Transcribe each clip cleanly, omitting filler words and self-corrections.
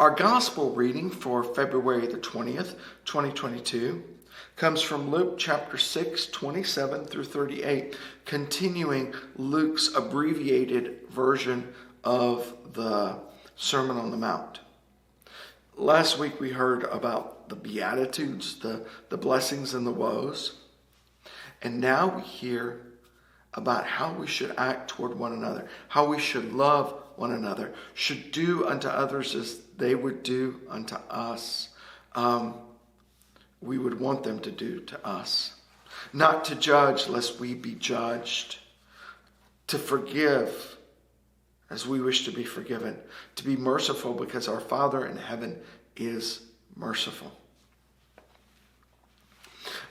Our gospel reading for February the 20th, 2022 comes from Luke chapter 6, 27 through 38, continuing Luke's abbreviated version of the Sermon on the Mount. Last week we heard about the Beatitudes, the blessings and the woes. And now we hear about how we should act toward one another, how we should love one another, should do unto others as they would do unto us. We would want them to do to us. Not to judge lest we be judged. To forgive as we wish to be forgiven. To be merciful because our Father in heaven is merciful.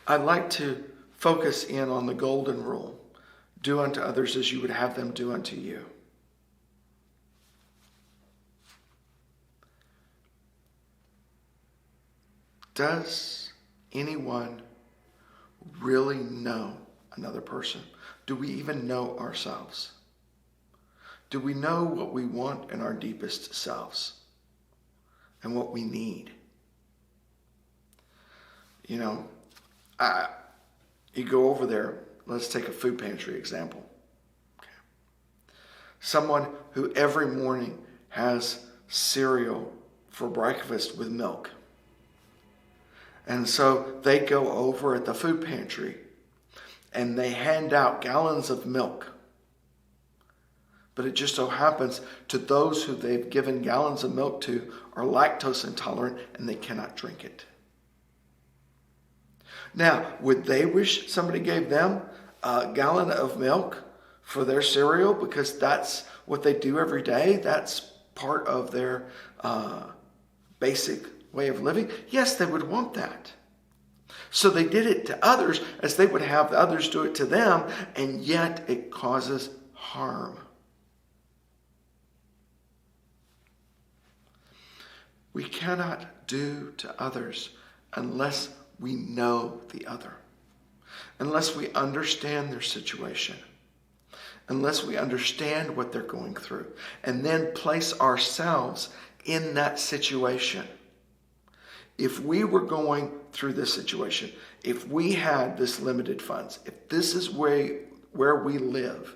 I'd like to focus in on the golden rule. Do unto others as you would have them do unto you. Does anyone really know another person? Do we even know ourselves? Do we know what we want in our deepest selves and what we need? You know, you go over there, let's take a food pantry example. Okay. Someone who every morning has cereal for breakfast with milk. And so they go over at the food pantry and they hand out gallons of milk. But it just so happens to those who they've given gallons of milk to are lactose intolerant and they cannot drink it. Now, would they wish somebody gave them a gallon of milk for their cereal because that's what they do every day? That's part of their basic way of living? Yes, they would want that. So they did it to others as they would have the others do it to them, and yet it causes harm. We cannot do to others unless we know the other, unless we understand their situation, unless we understand what they're going through, and then place ourselves in that situation. If we were going through this situation, if we had this limited funds, if this is where we live,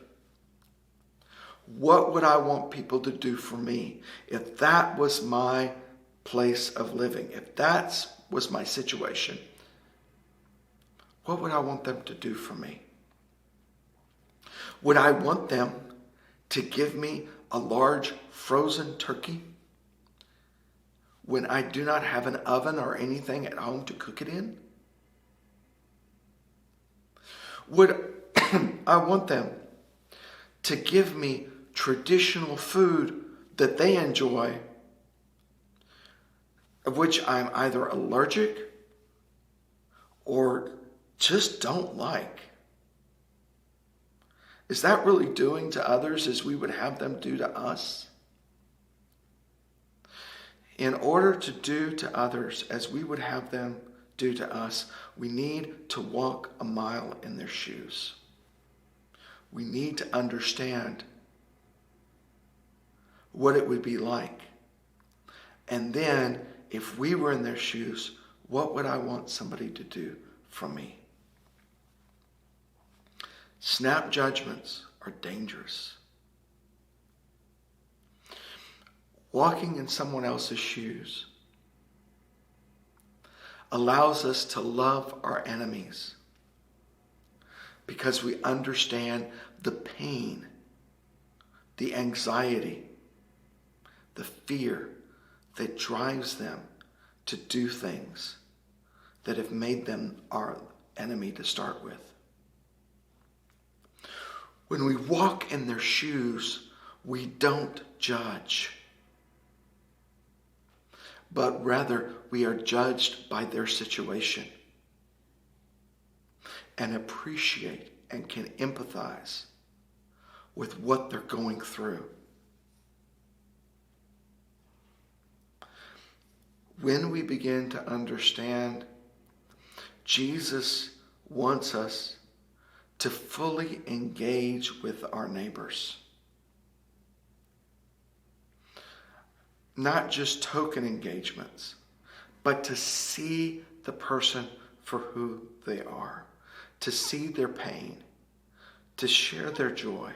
what would I want people to do for me? If that was my place of living, if that was my situation, what would I want them to do for me? Would I want them to give me a large frozen turkey when I do not have an oven or anything at home to cook it in? Would I want them to give me traditional food that they enjoy, of which I'm either allergic or just don't like? Is that really doing to others as we would have them do to us? In order to do to others as we would have them do to us, we need to walk a mile in their shoes. We need to understand what it would be like. And then, if we were in their shoes, what would I want somebody to do for me? Snap judgments are dangerous. Walking in someone else's shoes allows us to love our enemies because we understand the pain, the anxiety, the fear that drives them to do things that have made them our enemy to start with. When we walk in their shoes, we don't judge, but rather we are judged by their situation and appreciate and can empathize with what they're going through. When we begin to understand, Jesus wants us to fully engage with our neighbors. not just token engagements, but to see the person for who they are, to see their pain, to share their joy,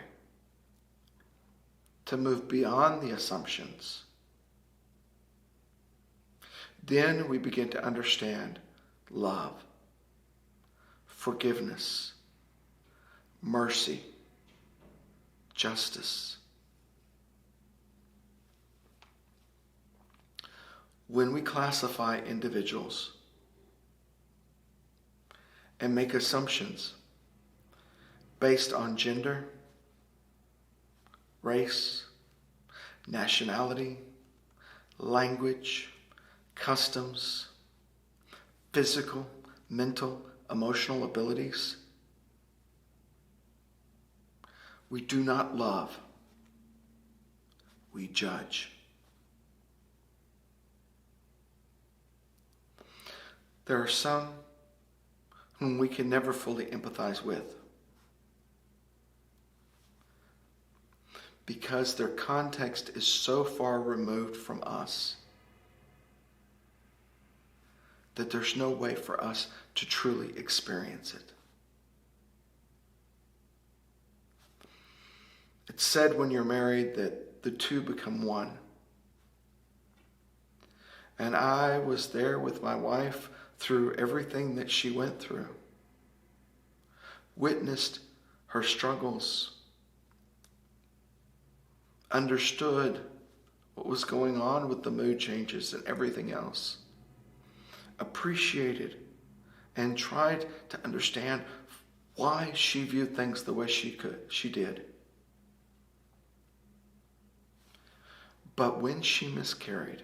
to move beyond the assumptions. Then we begin to understand love, forgiveness, mercy, justice. When we classify individuals and make assumptions based on gender, race, nationality, language, customs, physical, mental, emotional abilities, we do not love, we judge. There are some whom we can never fully empathize with because their context is so far removed from us that there's no way for us to truly experience it. It's said when you're married that the two become one. And I was there with my wife through everything that she went through, witnessed her struggles, understood what was going on with the mood changes and everything else, appreciated and tried to understand why she viewed things the way she did. But when she miscarried,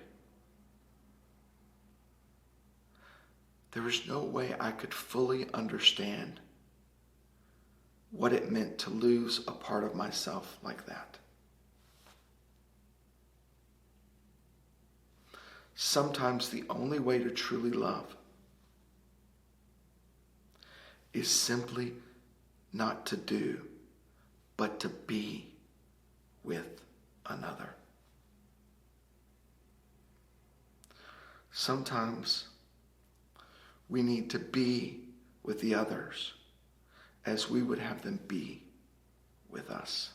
there was no way I could fully understand what it meant to lose a part of myself like that. Sometimes the only way to truly love is simply not to do, but to be with another. Sometimes we need to be with the others as we would have them be with us.